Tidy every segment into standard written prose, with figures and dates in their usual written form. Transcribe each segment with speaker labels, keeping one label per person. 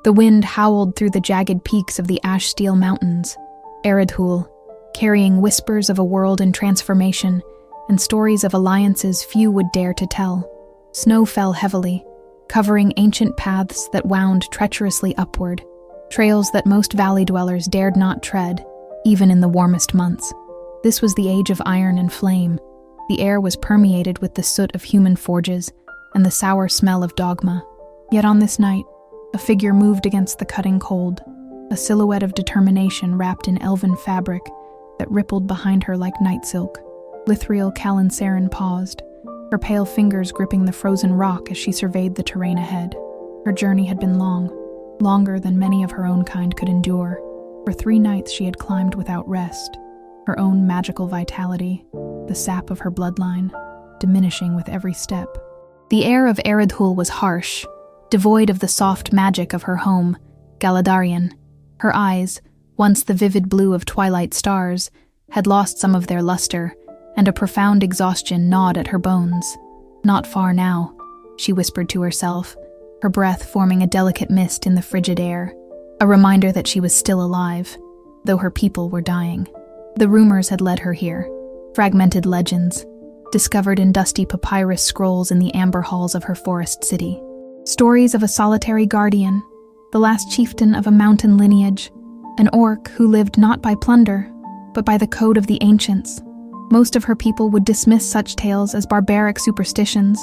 Speaker 1: The wind howled through the jagged peaks of the ash-steel mountains, Eredhûl, carrying whispers of a world in transformation and stories of alliances few would dare to tell. Snow fell heavily, covering ancient paths that wound treacherously upward, trails that most valley dwellers dared not tread, even in the warmest months. This was the age of iron and flame. The air was permeated with the soot of human forges and the sour smell of dogma. Yet on this night, a figure moved against the cutting cold, a silhouette of determination wrapped in elven fabric that rippled behind her like night silk. Lythriel Calen-Seren paused, her pale fingers gripping the frozen rock as she surveyed the terrain ahead. Her journey had been long, longer than many of her own kind could endure. For 3 nights she had climbed without rest, her own magical vitality, the sap of her bloodline, diminishing with every step. The air of Eredhûl was harsh, devoid of the soft magic of her home, Galadharion. Her eyes, once the vivid blue of twilight stars, had lost some of their luster, and a profound exhaustion gnawed at her bones. Not far now, she whispered to herself, her breath forming a delicate mist in the frigid air, a reminder that she was still alive, though her people were dying. The rumors had led her here, fragmented legends, discovered in dusty papyrus scrolls in the amber halls of her forest city. Stories of a solitary guardian, the last chieftain of a mountain lineage, an orc who lived not by plunder, but by the code of the ancients. Most of her people would dismiss such tales as barbaric superstitions,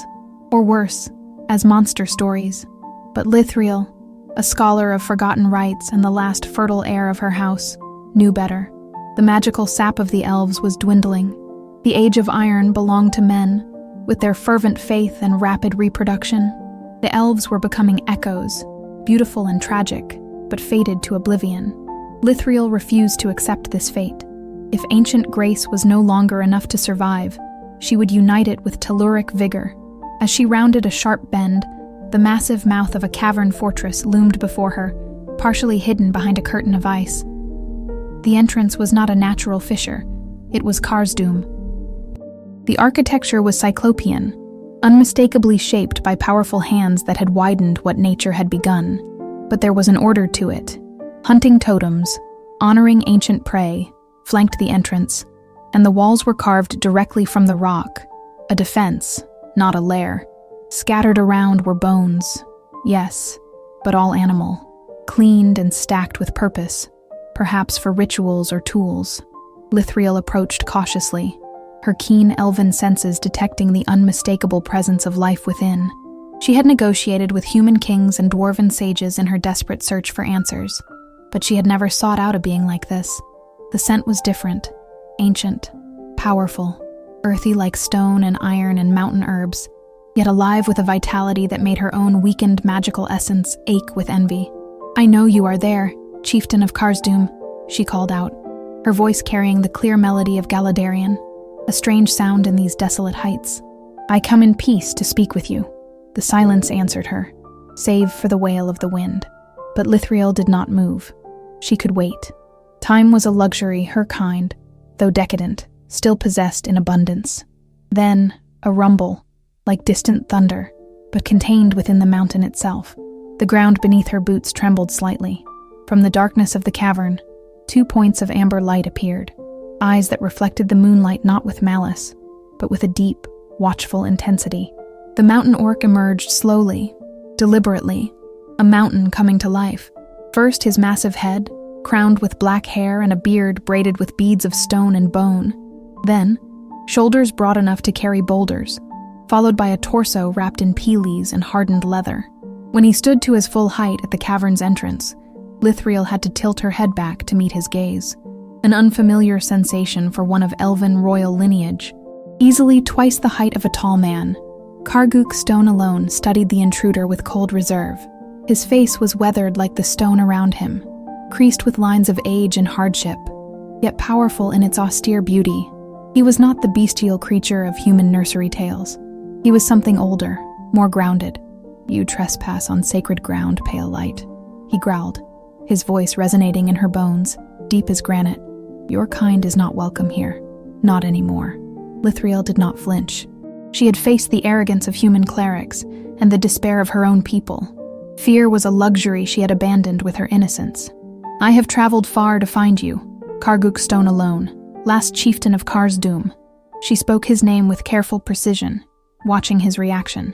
Speaker 1: or worse, as monster stories. But Lythriel, a scholar of forgotten rites and the last fertile heir of her house, knew better. The magical sap of the elves was dwindling. The age of iron belonged to men, with their fervent faith and rapid reproduction. The elves were becoming echoes, beautiful and tragic, but fated to oblivion. Lythriel refused to accept this fate. If ancient grace was no longer enough to survive, she would unite it with telluric vigor. As she rounded a sharp bend, the massive mouth of a cavern fortress loomed before her, partially hidden behind a curtain of ice. The entrance was not a natural fissure, it was Karz-Dûm. The architecture was cyclopean, unmistakably shaped by powerful hands that had widened what nature had begun. But there was an order to it. Hunting totems, honoring ancient prey, flanked the entrance, and the walls were carved directly from the rock, a defense, not a lair. Scattered around were bones, yes, but all animal, cleaned and stacked with purpose, perhaps for rituals or tools. Lythriel approached cautiously, her keen elven senses detecting the unmistakable presence of life within. She had negotiated with human kings and dwarven sages in her desperate search for answers, but she had never sought out a being like this. The scent was different, ancient, powerful, earthy like stone and iron and mountain herbs, yet alive with a vitality that made her own weakened magical essence ache with envy. "I know you are there, chieftain of Karz-Dûm," she called out, her voice carrying the clear melody of Galadharion, a strange sound in these desolate heights. "I come in peace to speak with you." The silence answered her, save for the wail of the wind. But Lythriel did not move. She could wait. Time was a luxury her kind, though decadent, still possessed in abundance. Then, a rumble, like distant thunder, but contained within the mountain itself. The ground beneath her boots trembled slightly. From the darkness of the cavern, 2 points of amber light appeared, eyes that reflected the moonlight not with malice, but with a deep, watchful intensity. The mountain orc emerged slowly, deliberately, a mountain coming to life. First his massive head, crowned with black hair and a beard braided with beads of stone and bone. Then, shoulders broad enough to carry boulders, followed by a torso wrapped in peelies and hardened leather. When he stood to his full height at the cavern's entrance, Lythriel had to tilt her head back to meet his gaze, an unfamiliar sensation for one of elven royal lineage. Easily twice the height of a tall man, Karguk Stone-Alone studied the intruder with cold reserve. His face was weathered like the stone around him, creased with lines of age and hardship, yet powerful in its austere beauty. He was not the bestial creature of human nursery tales. He was something older, more grounded. "You trespass on sacred ground, pale light," he growled, his voice resonating in her bones, deep as granite. "Your kind is not welcome here. Not anymore." Lythriel did not flinch. She had faced the arrogance of human clerics and the despair of her own people. Fear was a luxury she had abandoned with her innocence. "I have traveled far to find you, Karguk Stone-Alone, last chieftain of Karz-Dûm." She spoke his name with careful precision, watching his reaction.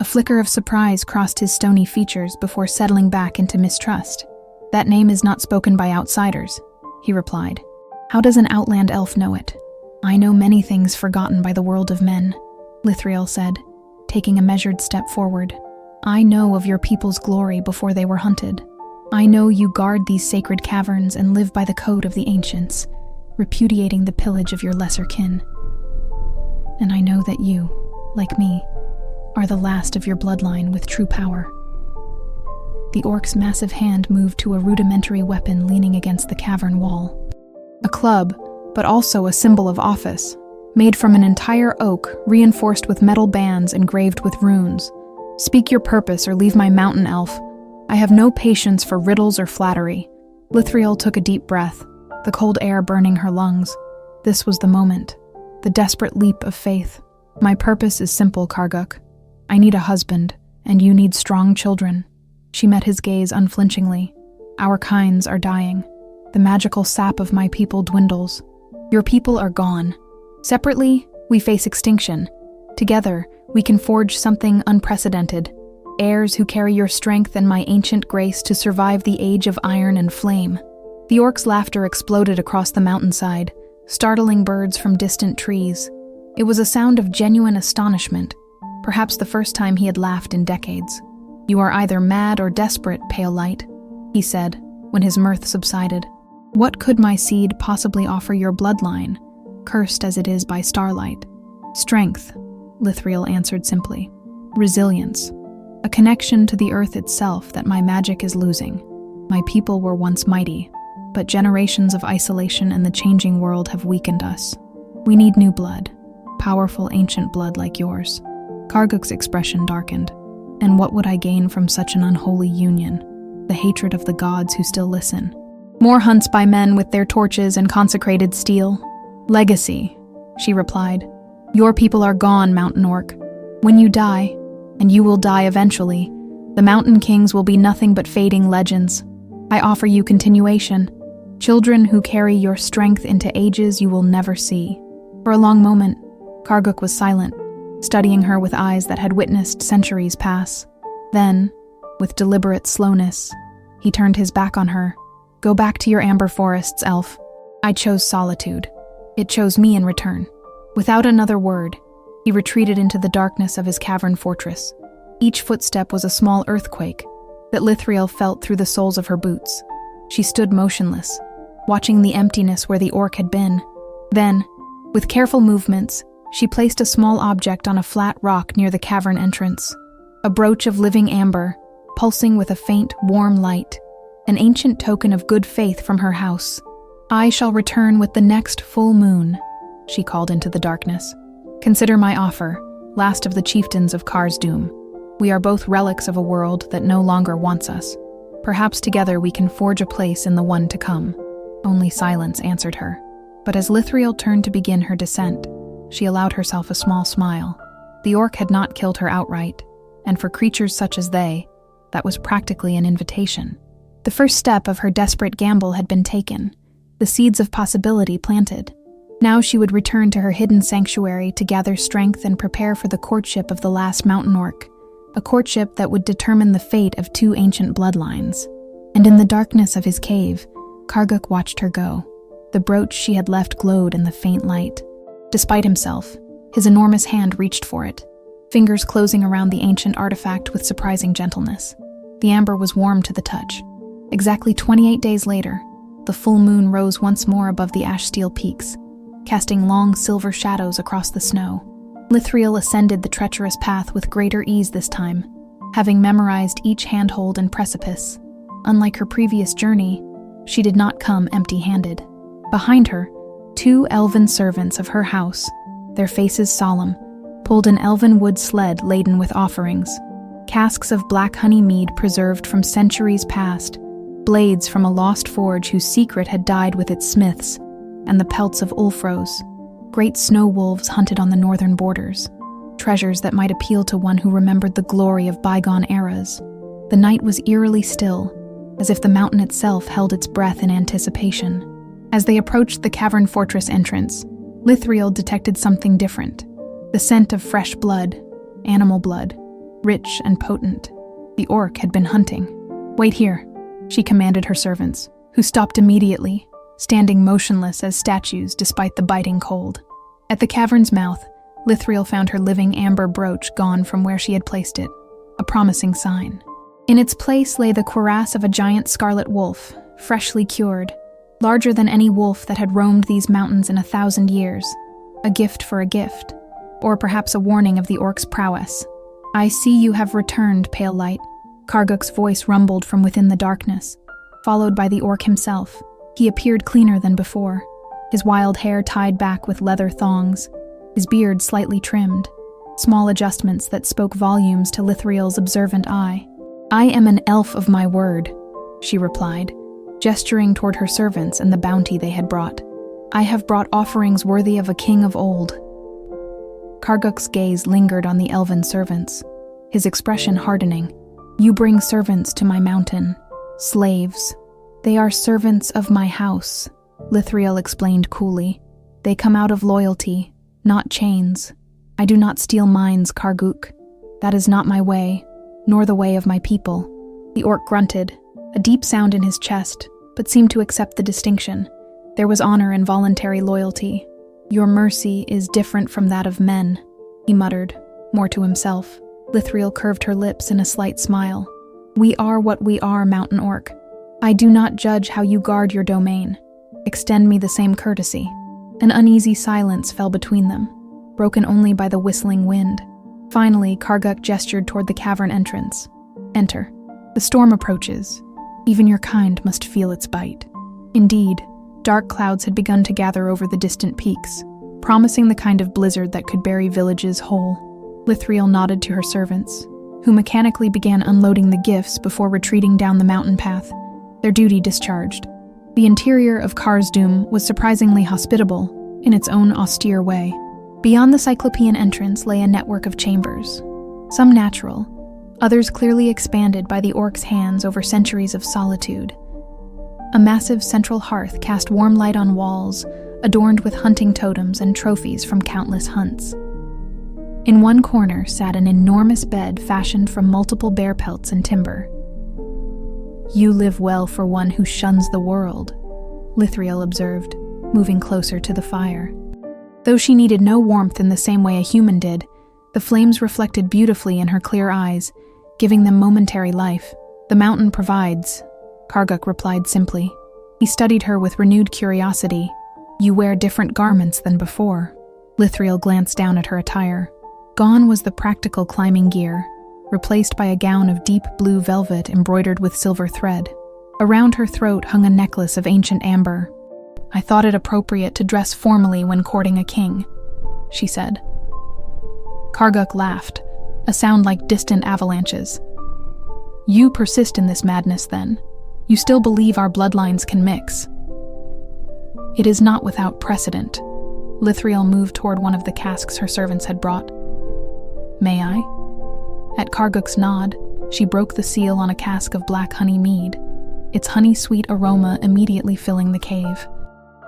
Speaker 1: A flicker of surprise crossed his stony features before settling back into mistrust. "That name is not spoken by outsiders," he replied. "How does an outland elf know it?" "I know many things forgotten by the world of men," Lythriel said, taking a measured step forward. "I know of your people's glory before they were hunted. I know you guard these sacred caverns and live by the code of the ancients, repudiating the pillage of your lesser kin. And I know that you, like me, are the last of your bloodline with true power." The orc's massive hand moved to a rudimentary weapon leaning against the cavern wall. A club, but also a symbol of office, made from an entire oak reinforced with metal bands engraved with runes. "Speak your purpose or leave my mountain, elf. I have no patience for riddles or flattery." Lythriel took a deep breath, the cold air burning her lungs. This was the moment, the desperate leap of faith. "My purpose is simple, Karguk. I need a husband, and you need strong children." She met his gaze unflinchingly. "Our kinds are dying. The magical sap of my people dwindles. Your people are gone. Separately, we face extinction. Together, we can forge something unprecedented. Heirs who carry your strength and my ancient grace to survive the age of iron and flame." The orc's laughter exploded across the mountainside, startling birds from distant trees. It was a sound of genuine astonishment, perhaps the first time he had laughed in decades. "You are either mad or desperate, pale light," he said, when his mirth subsided. "What could my seed possibly offer your bloodline, cursed as it is by starlight?" "Strength," Lythriel answered simply. "Resilience. A connection to the earth itself that my magic is losing. My people were once mighty, but generations of isolation and the changing world have weakened us. We need new blood, powerful ancient blood like yours." Karguk's expression darkened. "And what would I gain from such an unholy union? The hatred of the gods who still listen. More hunts by men with their torches and consecrated steel. Legacy," she replied. "Your people are gone, mountain orc. When you die, and you will die eventually, the mountain kings will be nothing but fading legends. I offer you continuation. Children who carry your strength into ages you will never see." For a long moment, Karguk was silent, studying her with eyes that had witnessed centuries pass. Then, with deliberate slowness, he turned his back on her. "Go back to your amber forests, elf. I chose solitude. It chose me in return." Without another word, he retreated into the darkness of his cavern fortress. Each footstep was a small earthquake that Lythriel felt through the soles of her boots. She stood motionless, watching the emptiness where the orc had been. Then, with careful movements, she placed a small object on a flat rock near the cavern entrance. A brooch of living amber, pulsing with a faint, warm light, an ancient token of good faith from her house. "I shall return with the next full moon," she called into the darkness. "Consider my offer, last of the chieftains of Karz-Dûm. We are both relics of a world that no longer wants us. Perhaps together we can forge a place in the one to come." Only silence answered her. But as Lythriel turned to begin her descent, she allowed herself a small smile. The orc had not killed her outright, and for creatures such as they, that was practically an invitation. The first step of her desperate gamble had been taken, the seeds of possibility planted. Now she would return to her hidden sanctuary to gather strength and prepare for the courtship of the last mountain orc, a courtship that would determine the fate of 2 ancient bloodlines. And in the darkness of his cave, Karguk watched her go. The brooch she had left glowed in the faint light. Despite himself, his enormous hand reached for it, fingers closing around the ancient artifact with surprising gentleness. The amber was warm to the touch. Exactly 28 days later, the full moon rose once more above the ash-steel peaks, casting long silver shadows across the snow. Lythriel ascended the treacherous path with greater ease this time, having memorized each handhold and precipice. Unlike her previous journey, she did not come empty-handed. Behind her, 2 elven servants of her house, their faces solemn, pulled an elven wood sled laden with offerings, casks of black honey mead preserved from centuries past, blades from a lost forge whose secret had died with its smiths, and the pelts of ulfros, great snow wolves hunted on the northern borders, treasures that might appeal to one who remembered the glory of bygone eras. The night was eerily still, as if the mountain itself held its breath in anticipation. As they approached the cavern fortress entrance, Lythriel detected something different. The scent of fresh blood, animal blood, rich and potent. The orc had been hunting. "Wait here," she commanded her servants, who stopped immediately, standing motionless as statues despite the biting cold. At the cavern's mouth, Lythriel found her living amber brooch gone from where she had placed it, a promising sign. In its place lay the cuirass of a giant scarlet wolf, freshly cured, larger than any wolf that had roamed these mountains in 1,000 years. A gift for a gift, or perhaps a warning of the orc's prowess. "I see you have returned, pale light," Karguk's voice rumbled from within the darkness. Followed by the orc himself, he appeared cleaner than before, his wild hair tied back with leather thongs, his beard slightly trimmed, small adjustments that spoke volumes to Lythriel's observant eye. "I am an elf of my word," she replied, gesturing toward her servants and the bounty they had brought. "I have brought offerings worthy of a king of old." Karguk's gaze lingered on the elven servants, his expression hardening. "You bring servants to my mountain, slaves. They are servants of my house," Lythriel explained coolly. "They come out of loyalty, not chains. I do not steal mines, Karguk. That is not my way, nor the way of my people." The orc grunted, a deep sound in his chest, but seemed to accept the distinction. There was honor in voluntary loyalty. "Your mercy is different from that of men," he muttered, more to himself. Lythriel curved her lips in a slight smile. "We are what we are, mountain orc. I do not judge how you guard your domain. Extend me the same courtesy." An uneasy silence fell between them, broken only by the whistling wind. Finally, Karguk gestured toward the cavern entrance. "Enter. The storm approaches. Even your kind must feel its bite." Indeed, dark clouds had begun to gather over the distant peaks, promising the kind of blizzard that could bury villages whole. Lythriel nodded to her servants, who mechanically began unloading the gifts before retreating down the mountain path, their duty discharged. The interior of Karz-Dûm was surprisingly hospitable, in its own austere way. Beyond the cyclopean entrance lay a network of chambers, some natural, others clearly expanded by the orc's hands over centuries of solitude. A massive central hearth cast warm light on walls, adorned with hunting totems and trophies from countless hunts. In one corner sat an enormous bed fashioned from multiple bear pelts and timber. "You live well for one who shuns the world," Lythriel observed, moving closer to the fire. Though she needed no warmth in the same way a human did, the flames reflected beautifully in her clear eyes, giving them momentary life. "The mountain provides," Karguk replied simply. He studied her with renewed curiosity. "You wear different garments than before." Lythriel glanced down at her attire. Gone was the practical climbing gear, replaced by a gown of deep blue velvet embroidered with silver thread. Around her throat hung a necklace of ancient amber. "I thought it appropriate to dress formally when courting a king," she said. Karguk laughed, a sound like distant avalanches. "You persist in this madness, then? You still believe our bloodlines can mix?" "It is not without precedent." Lythriel moved toward one of the casks her servants had brought. "May I?" At Karguk's nod, she broke the seal on a cask of black honey mead, its honey-sweet aroma immediately filling the cave.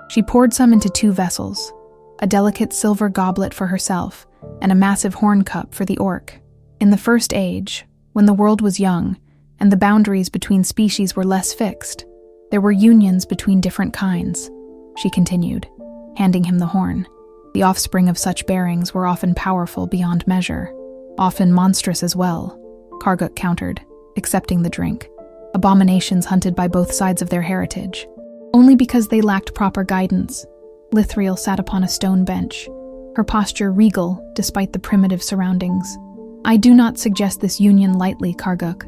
Speaker 1: She poured some into 2 vessels, a delicate silver goblet for herself and a massive horn cup for the orc. In the First Age, when the world was young and the boundaries between species were less fixed, there were unions between different kinds, she continued, handing him the horn. The offspring of such bearings were often powerful beyond measure, often monstrous as well, Karguk countered, accepting the drink. Abominations hunted by both sides of their heritage. Only because they lacked proper guidance, Lythriel sat upon a stone bench, her posture regal despite the primitive surroundings. "I do not suggest this union lightly, Karguk.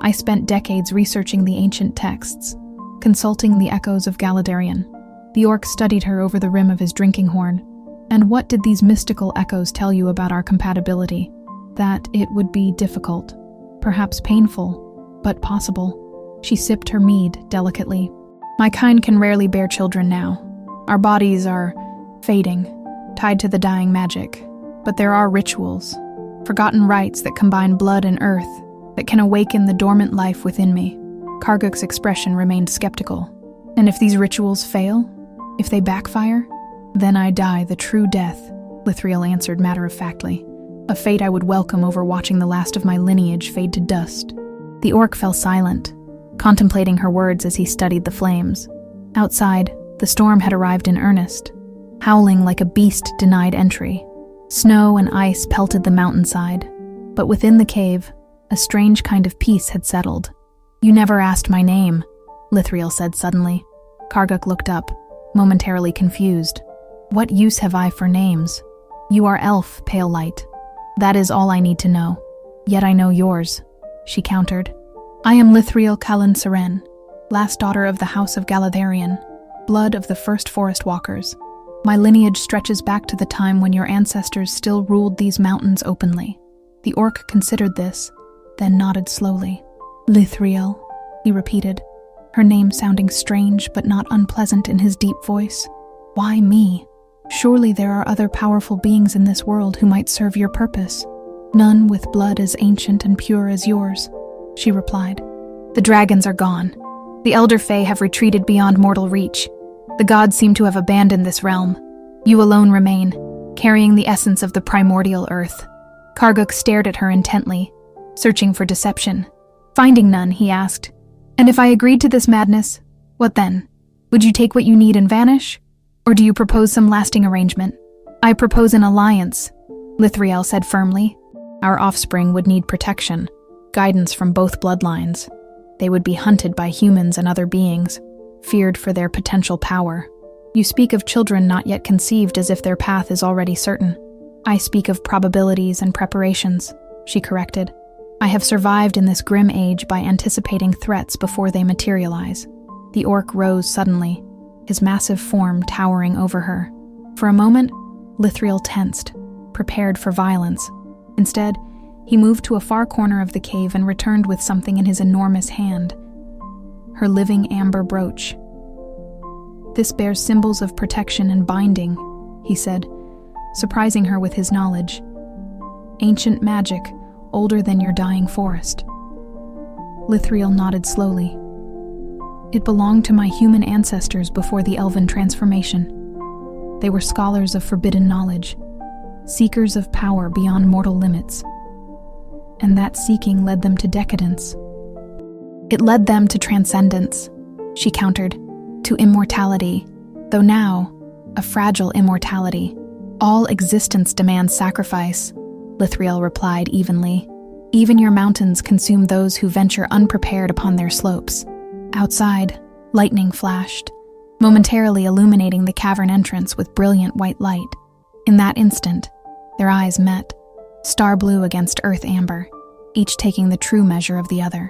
Speaker 1: I spent decades researching the ancient texts, consulting the echoes of Galadharion." The orc studied her over the rim of his drinking horn. "And what did these mystical echoes tell you about our compatibility?" "That it would be difficult, perhaps painful, but possible." She sipped her mead delicately. "My kind can rarely bear children now. Our bodies are fading, tied to the dying magic. But there are rituals, forgotten rites that combine blood and earth, that can awaken the dormant life within me. Karguk's expression remained skeptical. And if these rituals fail? If they backfire? Then I die the true death, Lythriel answered matter-of-factly. A fate I would welcome over watching the last of my lineage fade to dust. The orc fell silent, contemplating her words as he studied the flames. Outside, the storm had arrived in earnest, howling like a beast denied entry. Snow and ice pelted the mountainside, but within the cave, a strange kind of peace had settled. "You never asked my name," Lythriel said suddenly. Karguk looked up, momentarily confused. "What use have I for names? You are elf, pale light. That is all I need to know. Yet I know yours," she countered. "I am Lythriel Calen-Seren, last daughter of the house of Galadharion, blood of the first forest walkers. My lineage stretches back to the time when your ancestors still ruled these mountains openly." The orc considered this, then nodded slowly. "Lythriel," he repeated, her name sounding strange but not unpleasant in his deep voice. "Why me? Surely there are other powerful beings in this world who might serve your purpose. None with blood as ancient and pure as yours," she replied. "The dragons are gone. The Elder Fae have retreated beyond mortal reach. The gods seem to have abandoned this realm. You alone remain, carrying the essence of the primordial earth." Karguk stared at her intently, searching for deception. Finding none, he asked, "And if I agreed to this madness, what then? Would you take what you need and vanish? Or do you propose some lasting arrangement?" "I propose an alliance," Lythriel said firmly. "Our offspring would need protection, guidance from both bloodlines. They would be hunted by humans and other beings, feared for their potential power. You speak of children not yet conceived as if their path is already certain. I speak of probabilities and preparations," she corrected. "I have survived in this grim age by anticipating threats before they materialize." The orc rose suddenly, his massive form towering over her. For a moment, Lythriel tensed, prepared for violence. Instead, he moved to a far corner of the cave and returned with something in his enormous hand. Her living amber brooch. "This bears symbols of protection and binding," he said, surprising her with his knowledge. "Ancient magic, older than your dying forest." Lythriel nodded slowly. "It belonged to my human ancestors before the elven transformation. They were scholars of forbidden knowledge, seekers of power beyond mortal limits. And that seeking led them to decadence." "It led them to transcendence," she countered, "to immortality, though now, a fragile immortality. All existence demands sacrifice," Lythriel replied evenly. "Even your mountains consume those who venture unprepared upon their slopes." Outside, lightning flashed, momentarily illuminating the cavern entrance with brilliant white light. In that instant, their eyes met, star blue against earth amber, each taking the true measure of the other.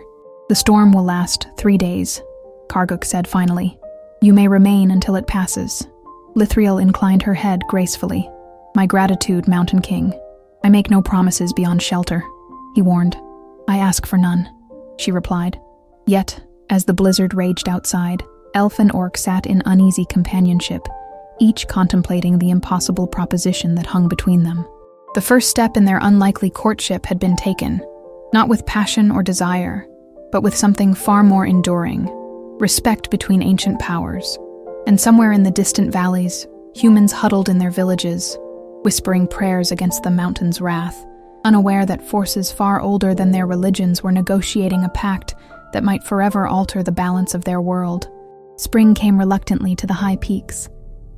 Speaker 1: "The storm will last 3 days," Karguk said finally. "You may remain until it passes." Lythriel inclined her head gracefully. "My gratitude, Mountain King. I make no promises beyond shelter," he warned. "I ask for none," she replied. Yet, as the blizzard raged outside, elf and orc sat in uneasy companionship, each contemplating the impossible proposition that hung between them. The first step in their unlikely courtship had been taken, not with passion or desire, but with something far more enduring, respect between ancient powers. And somewhere in the distant valleys, humans huddled in their villages, whispering prayers against the mountain's wrath, unaware that forces far older than their religions were negotiating a pact that might forever alter the balance of their world. Spring came reluctantly to the high peaks,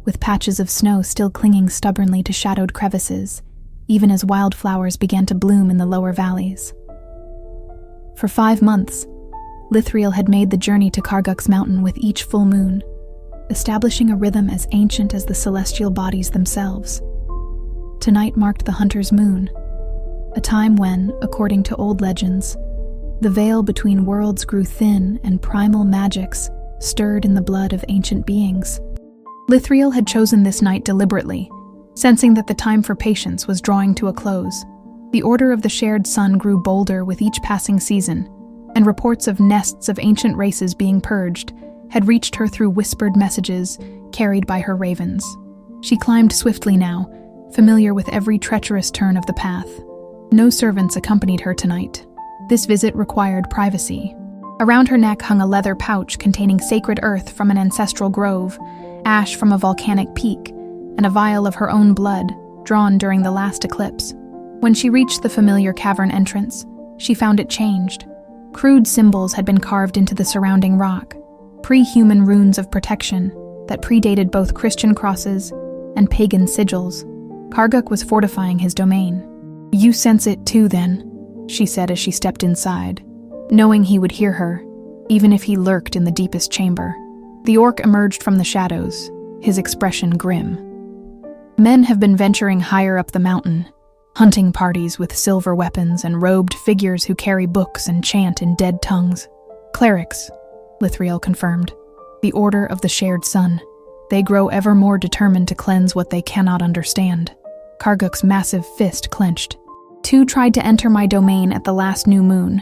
Speaker 1: with patches of snow still clinging stubbornly to shadowed crevices, even as wildflowers began to bloom in the lower valleys. For 5 months, Lythriel had made the journey to Karguk's mountain with each full moon, establishing a rhythm as ancient as the celestial bodies themselves. Tonight marked the hunter's moon, a time when, according to old legends, the veil between worlds grew thin and primal magics stirred in the blood of ancient beings. Lythriel had chosen this night deliberately, sensing that the time for patience was drawing to a close. The order of the shared sun grew bolder with each passing season, and reports of nests of ancient races being purged had reached her through whispered messages carried by her ravens. She climbed swiftly now, familiar with every treacherous turn of the path. No servants accompanied her tonight. This visit required privacy. Around her neck hung a leather pouch containing sacred earth from an ancestral grove, ash from a volcanic peak, and a vial of her own blood, drawn during the last eclipse. When she reached the familiar cavern entrance, she found it changed. Crude symbols had been carved into the surrounding rock, pre-human runes of protection that predated both Christian crosses and pagan sigils. Karguk was fortifying his domain. "You sense it too, then," she said as she stepped inside, knowing he would hear her, even if he lurked in the deepest chamber. The orc emerged from the shadows, his expression grim. Men have been venturing higher up the mountain, hunting parties with silver weapons and robed figures who carry books and chant in dead tongues. "Clerics," Lythriel confirmed. "The Order of the Shared Sun. They grow ever more determined to cleanse what they cannot understand." Karguk's massive fist clenched. "Two tried to enter my domain at the last new moon.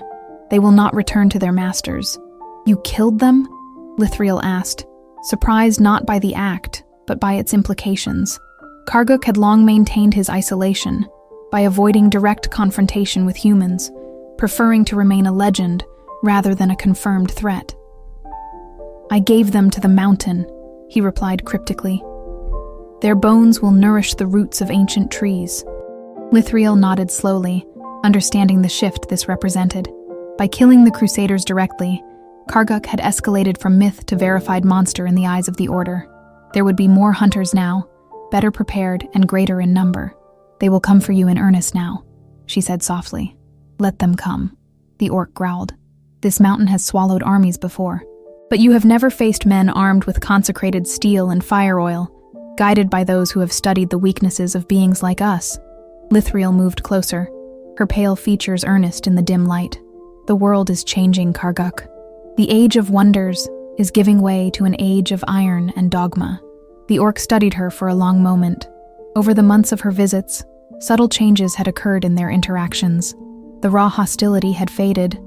Speaker 1: They will not return to their masters." "You killed them?" Lythriel asked, surprised not by the act, but by its implications. Karguk had long maintained his isolation, by avoiding direct confrontation with humans, preferring to remain a legend rather than a confirmed threat. "I gave them to the mountain," he replied cryptically. "Their bones will nourish the roots of ancient trees." Lythriel nodded slowly, understanding the shift this represented. By killing the crusaders directly, Karguk had escalated from myth to verified monster in the eyes of the Order. There would be more hunters now, better prepared and greater in number. "They will come for you in earnest now," she said softly. "Let them come," the orc growled. "This mountain has swallowed armies before. But you have never faced men armed with consecrated steel and fire oil, guided by those who have studied the weaknesses of beings like us." Lythriel moved closer, her pale features earnest in the dim light. "The world is changing, Karguk. The age of wonders is giving way to an age of iron and dogma." The orc studied her for a long moment. Over the months of her visits, subtle changes had occurred in their interactions. The raw hostility had faded,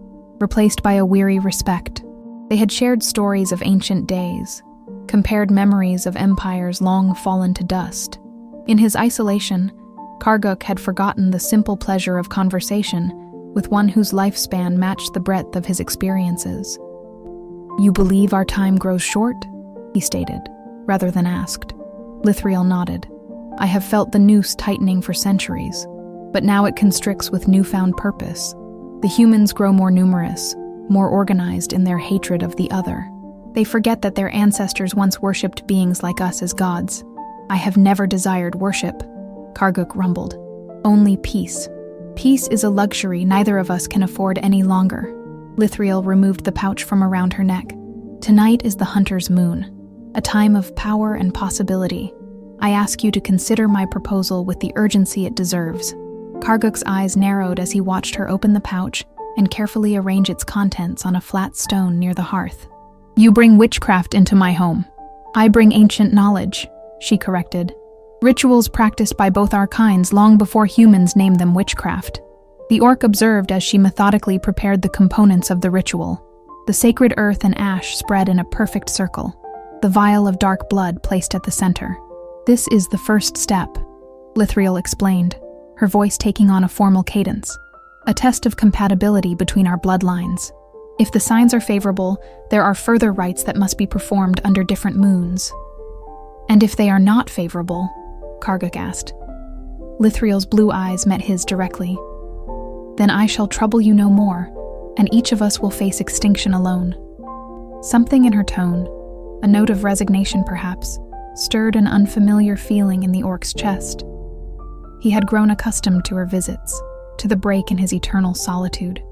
Speaker 1: replaced by a weary respect. They had shared stories of ancient days, compared memories of empires long fallen to dust. In his isolation, Karguk had forgotten the simple pleasure of conversation with one whose lifespan matched the breadth of his experiences. "You believe our time grows short?" he stated, rather than asked. Lythriel nodded. "I have felt the noose tightening for centuries, but now it constricts with newfound purpose. The humans grow more numerous, more organized in their hatred of the other. They forget that their ancestors once worshipped beings like us as gods. I have never desired worship," Karguk rumbled. "Only peace. Peace is a luxury neither of us can afford any longer." Lythriel removed the pouch from around her neck. "Tonight is the hunter's moon, a time of power and possibility. I ask you to consider my proposal with the urgency it deserves." Karguk's eyes narrowed as he watched her open the pouch and carefully arrange its contents on a flat stone near the hearth. "You bring witchcraft into my home." "I bring ancient knowledge," she corrected. "Rituals practiced by both our kinds long before humans named them witchcraft." The orc observed as she methodically prepared the components of the ritual. The sacred earth and ash spread in a perfect circle, the vial of dark blood placed at the center. "This is the first step," Lythriel explained, her voice taking on a formal cadence. "A test of compatibility between our bloodlines. If the signs are favorable, there are further rites that must be performed under different moons." "And if they are not favorable?" Karguk asked. Lythriel's blue eyes met his directly. "Then I shall trouble you no more, and each of us will face extinction alone." Something in her tone, a note of resignation perhaps, stirred an unfamiliar feeling in the orc's chest. He had grown accustomed to her visits, to the break in his eternal solitude.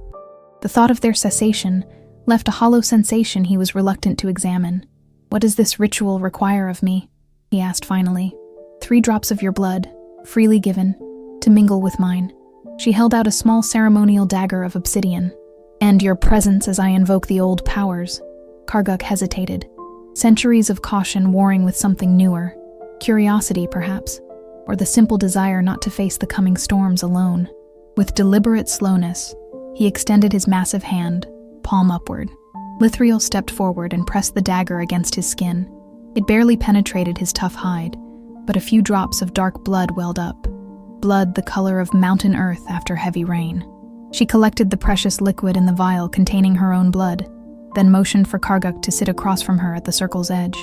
Speaker 1: The thought of their cessation left a hollow sensation he was reluctant to examine. "What does this ritual require of me?" he asked finally. 3 drops of your blood, freely given, to mingle with mine." She held out a small ceremonial dagger of obsidian. "And your presence as I invoke the old powers." Karguk hesitated, centuries of caution warring with something newer. Curiosity, perhaps, or the simple desire not to face the coming storms alone. With deliberate slowness, he extended his massive hand, palm upward. Lythriel stepped forward and pressed the dagger against his skin. It barely penetrated his tough hide, but a few drops of dark blood welled up. Blood the color of mountain earth after heavy rain. She collected the precious liquid in the vial containing her own blood, then motioned for Karguk to sit across from her at the circle's edge.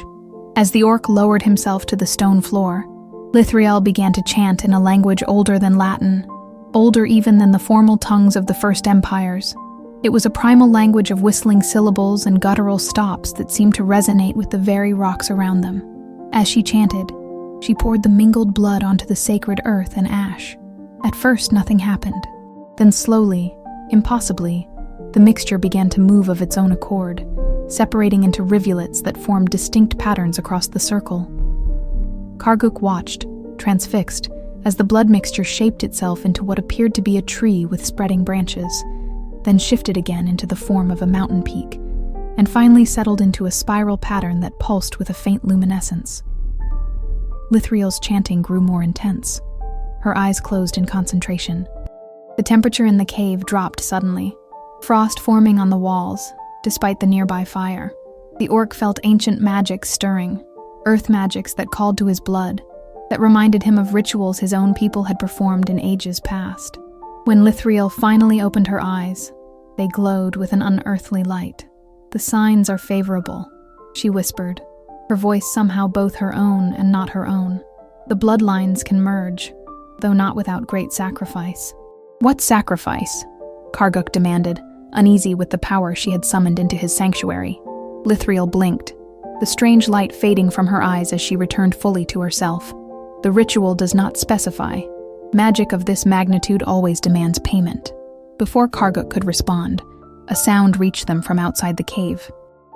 Speaker 1: As the orc lowered himself to the stone floor, Lythriel began to chant in a language older than Latin, older even than the formal tongues of the First Empires. It was a primal language of whistling syllables and guttural stops that seemed to resonate with the very rocks around them. As she chanted, she poured the mingled blood onto the sacred earth and ash. At first, nothing happened. Then slowly, impossibly, the mixture began to move of its own accord, separating into rivulets that formed distinct patterns across the circle. Karguk watched, transfixed, as the blood mixture shaped itself into what appeared to be a tree with spreading branches, then shifted again into the form of a mountain peak, and finally settled into a spiral pattern that pulsed with a faint luminescence. Lythriel's chanting grew more intense. Her eyes closed in concentration. The temperature in the cave dropped suddenly, frost forming on the walls, despite the nearby fire. The orc felt ancient magic stirring, earth magics that called to his blood, that reminded him of rituals his own people had performed in ages past. When Lythriel finally opened her eyes, they glowed with an unearthly light. "The signs are favorable," she whispered, her voice somehow both her own and not her own. "The bloodlines can merge, though not without great sacrifice." "What sacrifice?" Karguk demanded, uneasy with the power she had summoned into his sanctuary. Lythriel blinked, the strange light fading from her eyes as she returned fully to herself. "The ritual does not specify. Magic of this magnitude always demands payment." Before Karguk could respond, a sound reached them from outside the cave.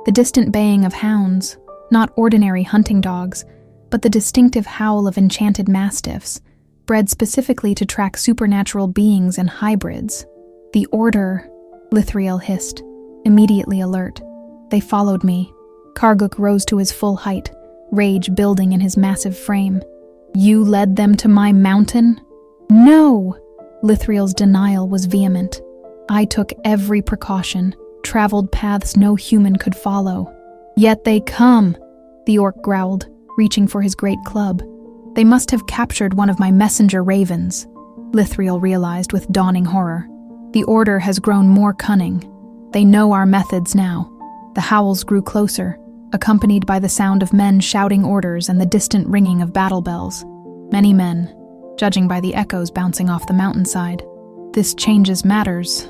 Speaker 1: The distant baying of hounds, not ordinary hunting dogs, but the distinctive howl of enchanted mastiffs, bred specifically to track supernatural beings and hybrids. "The order," Lythriel hissed, immediately alert. "They followed me." Karguk rose to his full height, rage building in his massive frame. "You led them to my mountain?" "No!" Lythriel's denial was vehement. "I took every precaution, traveled paths no human could follow." "Yet they come," the orc growled, reaching for his great club. "They must have captured one of my messenger ravens," Lythriel realized with dawning horror. "The order has grown more cunning. They know our methods now." The howls grew closer, accompanied by the sound of men shouting orders and the distant ringing of battle bells. Many men, judging by the echoes bouncing off the mountainside. "This changes matters,"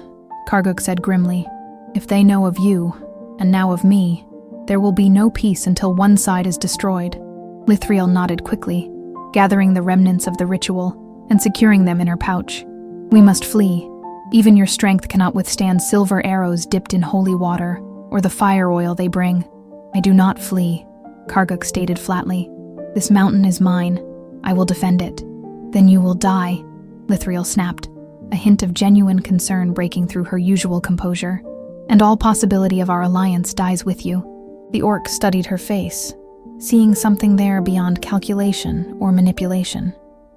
Speaker 1: Karguk said grimly. "If they know of you, and now of me, there will be no peace until one side is destroyed." Lythriel nodded quickly, gathering the remnants of the ritual and securing them in her pouch. "We must flee. Even your strength cannot withstand silver arrows dipped in holy water, or the fire oil they bring." "I do not flee," Karguk stated flatly. "This mountain is mine. I will defend it." "Then you will die," Lythriel snapped, a hint of genuine concern breaking through her usual composure. "And all possibility of our alliance dies with you." The orc studied her face, seeing something there beyond calculation or manipulation.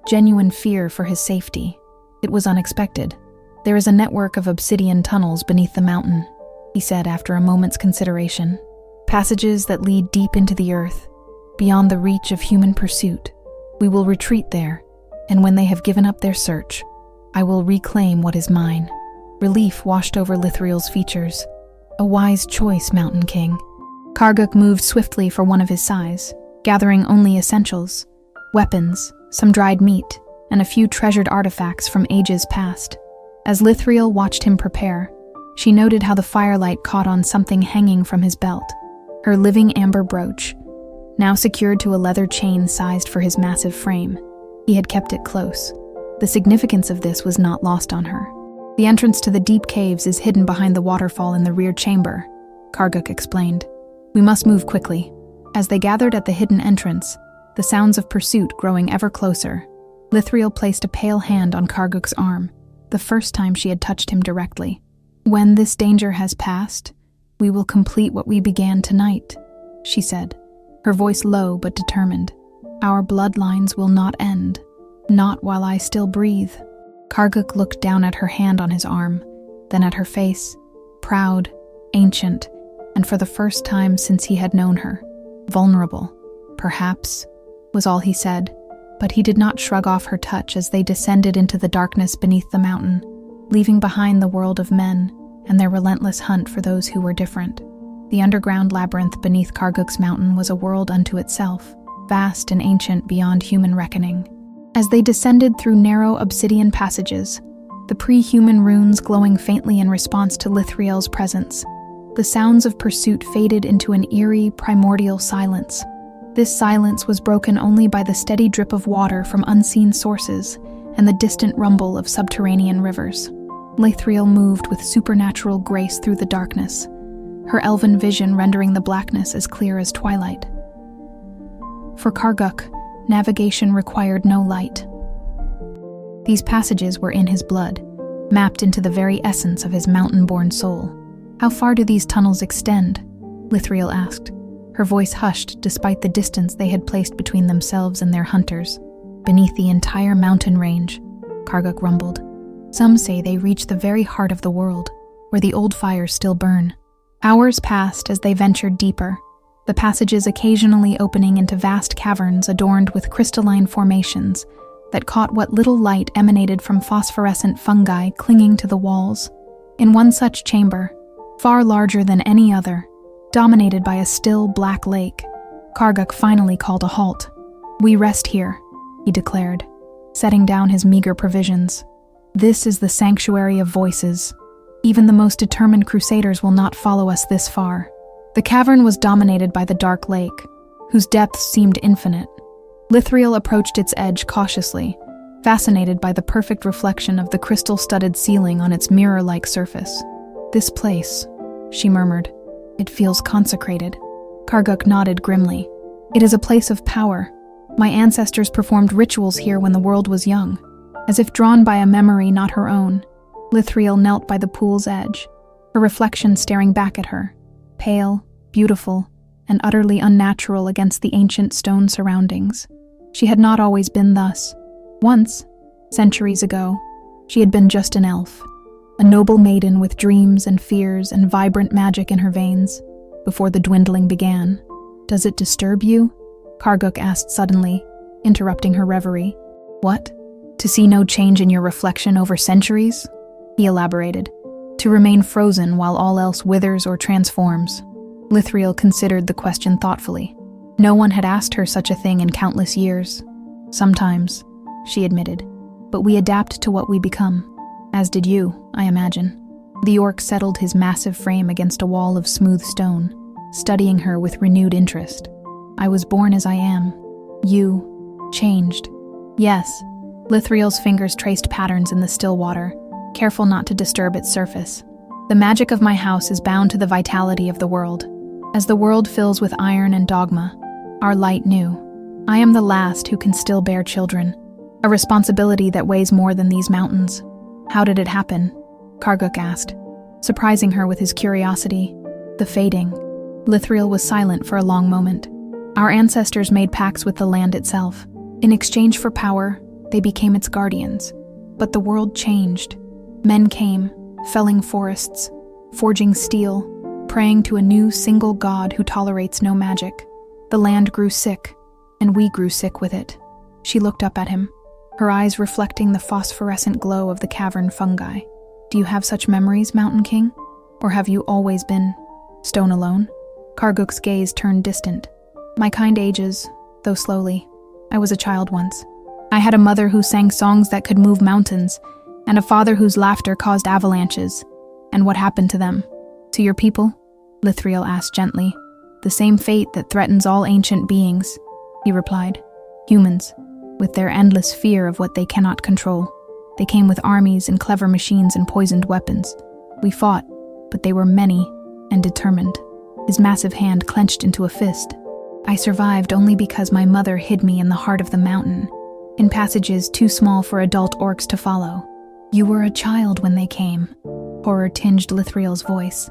Speaker 1: Genuine fear for his safety. It was unexpected. "There is a network of obsidian tunnels beneath the mountain," he said after a moment's consideration. "Passages that lead deep into the earth, beyond the reach of human pursuit. We will retreat there, and when they have given up their search, I will reclaim what is mine." Relief washed over Lythriel's features. "A wise choice, Mountain King." Karguk moved swiftly for one of his size, gathering only essentials, weapons, some dried meat, and a few treasured artifacts from ages past. As Lythriel watched him prepare, she noted how the firelight caught on something hanging from his belt, her living amber brooch, now secured to a leather chain sized for his massive frame. He had kept it close. The significance of this was not lost on her. "The entrance to the deep caves is hidden behind the waterfall in the rear chamber," Karguk explained. "We must move quickly." As they gathered at the hidden entrance, the sounds of pursuit growing ever closer, Lythriel placed a pale hand on Karguk's arm, the first time she had touched him directly. "When this danger has passed, we will complete what we began tonight," she said, her voice low but determined. "Our bloodlines will not end, not while I still breathe." Karguk looked down at her hand on his arm, then at her face, proud, ancient, and for the first time since he had known her, vulnerable. "Perhaps," was all he said, but he did not shrug off her touch as they descended into the darkness beneath the mountain. leaving behind the world of men and their relentless hunt for those who were different. The underground labyrinth beneath Karguk's mountain was a world unto itself, vast and ancient beyond human reckoning. As they descended through narrow obsidian passages, the pre-human runes glowing faintly in response to Lythriel's presence, the sounds of pursuit faded into an eerie, primordial silence. This silence was broken only by the steady drip of water from unseen sources and the distant rumble of subterranean rivers. Lythriel moved with supernatural grace through the darkness, her elven vision rendering the blackness as clear as twilight. For Karguk, navigation required no light. These passages were in his blood, mapped into the very essence of his mountain-born soul. "How far do these tunnels extend?" Lythriel asked, her voice hushed despite the distance they had placed between themselves and their hunters. "Beneath the entire mountain range," Karguk rumbled. "Some say they reach the very heart of the world, where the old fires still burn." Hours passed as they ventured deeper, the passages occasionally opening into vast caverns adorned with crystalline formations that caught what little light emanated from phosphorescent fungi clinging to the walls. In one such chamber, far larger than any other, dominated by a still black lake, Karguk finally called a halt. "We rest here," he declared, setting down his meager provisions. "This is the sanctuary of voices. Even the most determined crusaders will not follow us this far." The cavern was dominated by the dark lake, whose depths seemed infinite. Lythriel approached its edge cautiously, fascinated by the perfect reflection of the crystal-studded ceiling on its mirror-like surface. "This place," she murmured. "It feels consecrated." Karguk nodded grimly. "It is a place of power. My ancestors performed rituals here when the world was young." As if drawn by a memory not her own, Lythriel knelt by the pool's edge, her reflection staring back at her, pale, beautiful, and utterly unnatural against the ancient stone surroundings. She had not always been thus. Once, centuries ago, she had been just an elf, a noble maiden with dreams and fears and vibrant magic in her veins, before the dwindling began. "Does it disturb you?" Karguk asked suddenly, interrupting her reverie. "What? To see no change in your reflection over centuries?" he elaborated. "To remain frozen while all else withers or transforms." Lythriel considered the question thoughtfully. No one had asked her such a thing in countless years. "Sometimes," she admitted, "but we adapt to what we become. As did you, I imagine." The orc settled his massive frame against a wall of smooth stone, studying her with renewed interest. "I was born as I am. You changed." "Yes." Lythriel's fingers traced patterns in the still water, careful not to disturb its surface. "The magic of my house is bound to the vitality of the world. As the world fills with iron and dogma, our light new. I am the last who can still bear children, a responsibility that weighs more than these mountains." "How did it happen?" Karguk asked, surprising her with his curiosity. "The fading." Lythriel was silent for a long moment. "Our ancestors made pacts with the land itself. In exchange for power, they became its guardians. But the world changed. Men came, felling forests, forging steel, praying to a new single god who tolerates no magic. The land grew sick, and we grew sick with it." She looked up at him, her eyes reflecting the phosphorescent glow of the cavern fungi. "Do you have such memories, Mountain King? Or have you always been Stone-Alone?" Karguk's gaze turned distant. "My kind ages, though slowly. I was a child once. I had a mother who sang songs that could move mountains, and a father whose laughter caused avalanches. And what happened to them? To your people?" Lythriel asked gently. "The same fate that threatens all ancient beings," he replied. "Humans, with their endless fear of what they cannot control. They came with armies and clever machines and poisoned weapons. We fought, but they were many and determined." His massive hand clenched into a fist. "I survived only because my mother hid me in the heart of the mountain, in passages too small for adult orcs to follow." "You were a child when they came," horror tinged Lythriel's voice.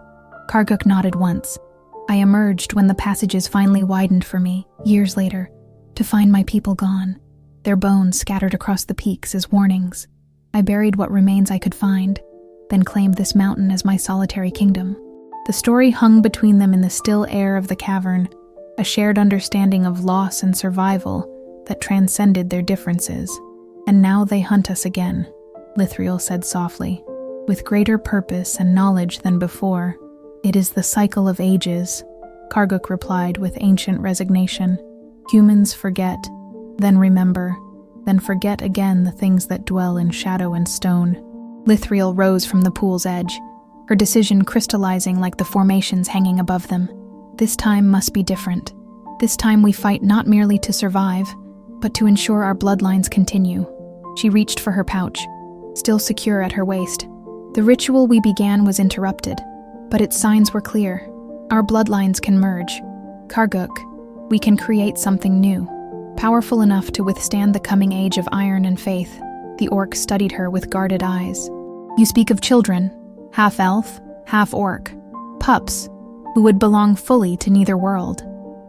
Speaker 1: Karguk nodded once. "I emerged when the passages finally widened for me, years later, to find my people gone, their bones scattered across the peaks as warnings. I buried what remains I could find, then claimed this mountain as my solitary kingdom." The story hung between them in the still air of the cavern, a shared understanding of loss and survival that transcended their differences. "And now they hunt us again," Lythriel said softly. with greater purpose and knowledge than before. It is the cycle of ages, Karguk replied with ancient resignation. Humans forget, then remember, then forget again the things that dwell in shadow and stone. Lythriel rose from the pool's edge, her decision crystallizing like the formations hanging above them. This time must be different. This time we fight not merely to survive, but to ensure our bloodlines continue. She reached for her pouch, still secure at her waist. The ritual we began was interrupted, but its signs were clear. Our bloodlines can merge. Karguk, we can create something new, powerful enough to withstand the coming age of iron and faith. The orc studied her with guarded eyes. You speak of children, half elf, half orc, pups, who would belong fully to neither world.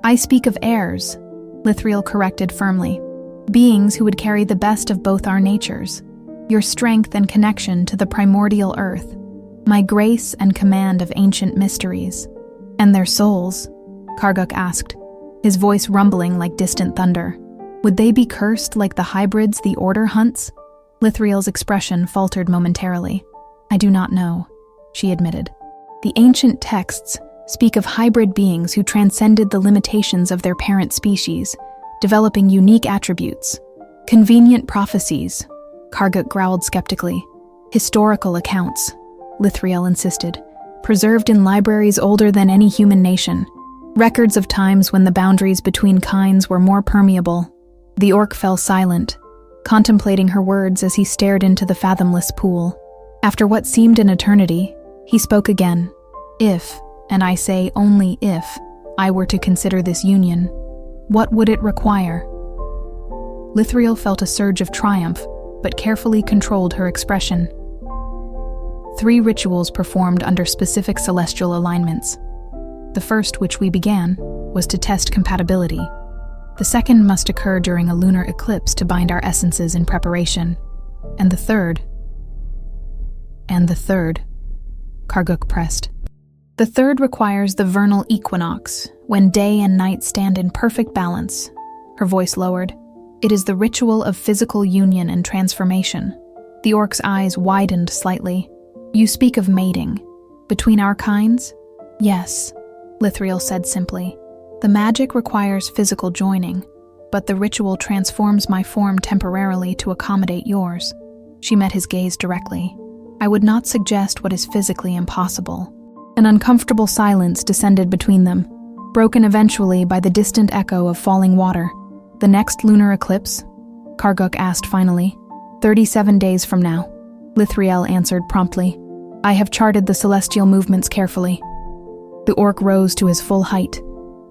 Speaker 1: I speak of heirs, Lythriel corrected firmly, beings who would carry the best of both our natures, your strength and connection to the primordial earth, my grace and command of ancient mysteries. And their souls? Karguk asked, his voice rumbling like distant thunder. Would they be cursed like the hybrids the Order hunts? Lythriel's expression faltered momentarily. I do not know, she admitted. The ancient texts speak of hybrid beings who transcended the limitations of their parent species, developing unique attributes. Convenient prophecies, Karguk growled skeptically. Historical accounts, Lythriel insisted, preserved in libraries older than any human nation. Records of times when the boundaries between kinds were more permeable. The orc fell silent, contemplating her words as he stared into the fathomless pool. After what seemed an eternity, he spoke again. If, and I say only if, I were to consider this union, what would it require? Lythriel felt a surge of triumph, but carefully controlled her expression. 3 rituals performed under specific celestial alignments. The first, which we began, was to test compatibility. The second must occur during a lunar eclipse to bind our essences in preparation. And the third, Karguk pressed. The third requires the vernal equinox, when day and night stand in perfect balance. Her voice lowered. It is the ritual of physical union and transformation. The orc's eyes widened slightly. You speak of mating. Between our kinds? Yes, Lythriel said simply. The magic requires physical joining, but the ritual transforms my form temporarily to accommodate yours. She met his gaze directly. I would not suggest what is physically impossible. An uncomfortable silence descended between them, broken eventually by the distant echo of falling water. The next lunar eclipse? Karguk asked finally. 37 days from now, Lythriel answered promptly. I have charted the celestial movements carefully. The orc rose to his full height,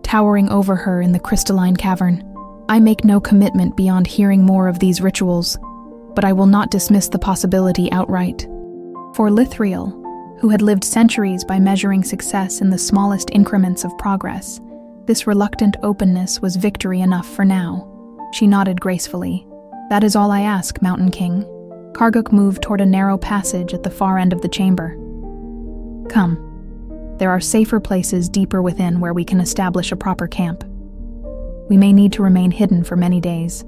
Speaker 1: towering over her in the crystalline cavern. I make no commitment beyond hearing more of these rituals, but I will not dismiss the possibility outright. For Lythriel, who had lived centuries by measuring success in the smallest increments of progress, this reluctant openness was victory enough for now. She nodded gracefully. That is all I ask, Mountain King. Karguk moved toward a narrow passage at the far end of the chamber. Come. There are safer places deeper within where we can establish a proper camp. We may need to remain hidden for many days.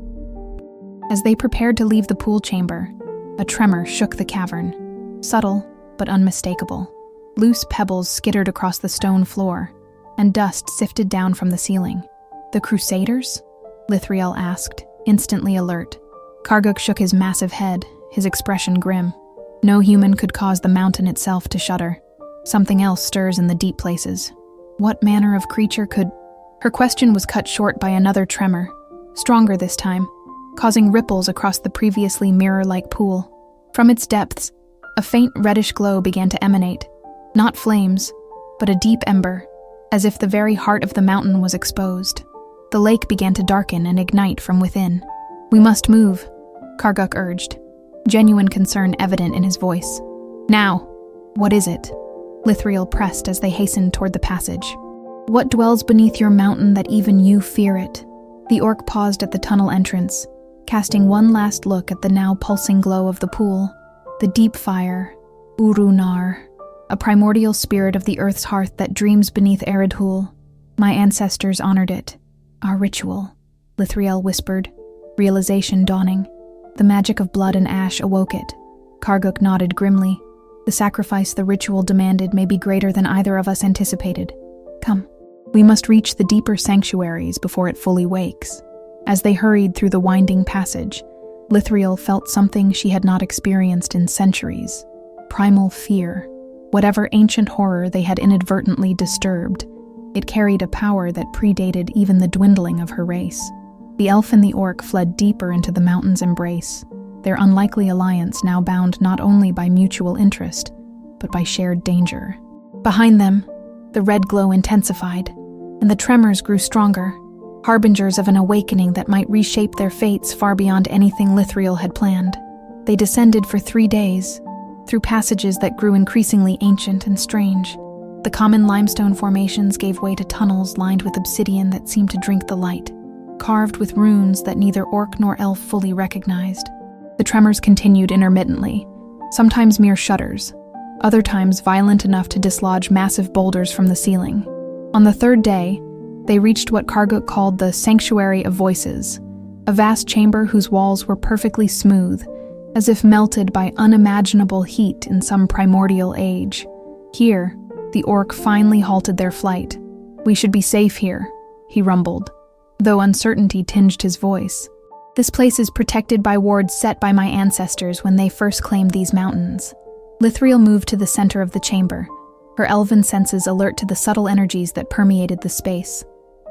Speaker 1: As they prepared to leave the pool chamber, a tremor shook the cavern, subtle but unmistakable. Loose pebbles skittered across the stone floor, and dust sifted down from the ceiling. The crusaders? Lythriel asked, instantly alert. Karguk shook his massive head, his expression grim. No human could cause the mountain itself to shudder. Something else stirs in the deep places. What manner of creature could... Her question was cut short by another tremor, stronger this time, causing ripples across the previously mirror-like pool. From its depths, a faint reddish glow began to emanate. Not flames, but a deep ember, as if the very heart of the mountain was exposed. The lake began to darken and ignite from within. We must move, Karguk urged, genuine concern evident in his voice. Now, what is it? Lythriel pressed as they hastened toward the passage. What dwells beneath your mountain that even you fear it? The orc paused at the tunnel entrance, casting one last look at the now pulsing glow of the pool. The deep fire, Uru-Nâr, a primordial spirit of the earth's hearth that dreams beneath Eredhûl. My ancestors honored it. Our ritual, Lythriel whispered, realization dawning. The magic of blood and ash awoke it. Karguk nodded grimly. The sacrifice the ritual demanded may be greater than either of us anticipated. Come, we must reach the deeper sanctuaries before it fully wakes. As they hurried through the winding passage, Lythriel felt something she had not experienced in centuries: primal fear. Whatever ancient horror they had inadvertently disturbed, it carried a power that predated even the dwindling of her race. The elf and the orc fled deeper into the mountain's embrace, their unlikely alliance now bound not only by mutual interest, but by shared danger. Behind them, the red glow intensified, and the tremors grew stronger, harbingers of an awakening that might reshape their fates far beyond anything Lythriel had planned. They descended for 3 days, through passages that grew increasingly ancient and strange. The common limestone formations gave way to tunnels lined with obsidian that seemed to drink the light, carved with runes that neither orc nor elf fully recognized. The tremors continued intermittently, sometimes mere shudders, other times violent enough to dislodge massive boulders from the ceiling. On the 3rd day, they reached what Karguk called the Sanctuary of Voices, a vast chamber whose walls were perfectly smooth, as if melted by unimaginable heat in some primordial age. Here, the orc finally halted their flight. "We should be safe here," he rumbled, though uncertainty tinged his voice. "This place is protected by wards set by my ancestors when they first claimed these mountains." Lythriel moved to the center of the chamber, her elven senses alert to the subtle energies that permeated the space.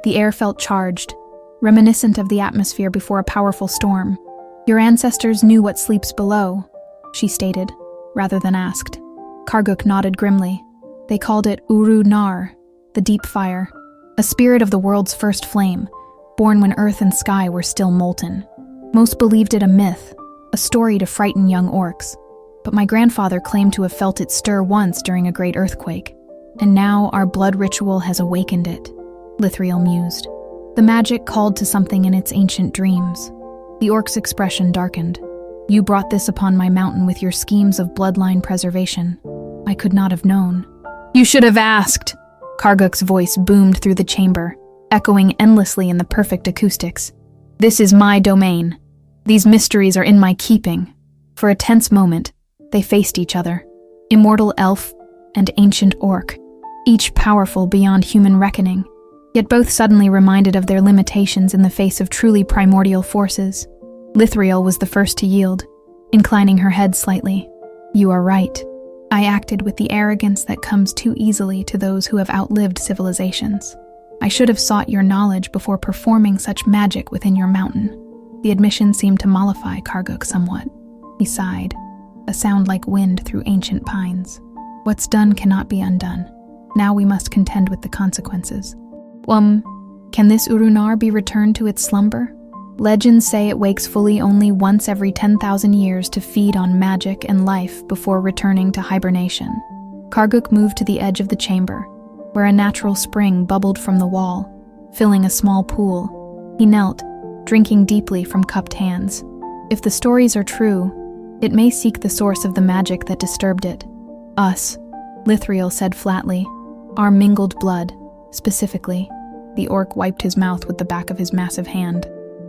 Speaker 1: The air felt charged, reminiscent of the atmosphere before a powerful storm. "Your ancestors knew what sleeps below," she stated, rather than asked. Karguk nodded grimly. "They called it Uru-Nâr, the deep fire, a spirit of the world's first flame, born when earth and sky were still molten. Most believed it a myth, a story to frighten young orcs, but my grandfather claimed to have felt it stir once during a great earthquake. And now our blood ritual has awakened it," Lythriel mused. The magic called to something in its ancient dreams. The orc's expression darkened. "You brought this upon my mountain with your schemes of bloodline preservation. I could not have known." "You should have asked!" Karguk's voice boomed through the chamber, echoing endlessly in the perfect acoustics. "This is my domain. These mysteries are in my keeping." For a tense moment, they faced each other, immortal elf and ancient orc, each powerful beyond human reckoning, yet both suddenly reminded of their limitations in the face of truly primordial forces. Lythriel was the first to yield, inclining her head slightly. "You are right. I acted with the arrogance that comes too easily to those who have outlived civilizations. I should have sought your knowledge before performing such magic within your mountain." The admission seemed to mollify Karguk somewhat. He sighed, a sound like wind through ancient pines. "What's done cannot be undone. Now we must contend with the consequences." Can this Uru-Nâr be returned to its slumber? Legends say it wakes fully only once every 10,000 years to feed on magic and life before returning to hibernation. Karguk moved to the edge of the chamber, where a natural spring bubbled from the wall, filling a small pool. He knelt, drinking deeply from cupped hands. If the stories are true, it may seek the source of the magic that disturbed it. "Us," Lythriel said flatly. "Our mingled blood, specifically." The orc wiped his mouth with the back of his massive hand.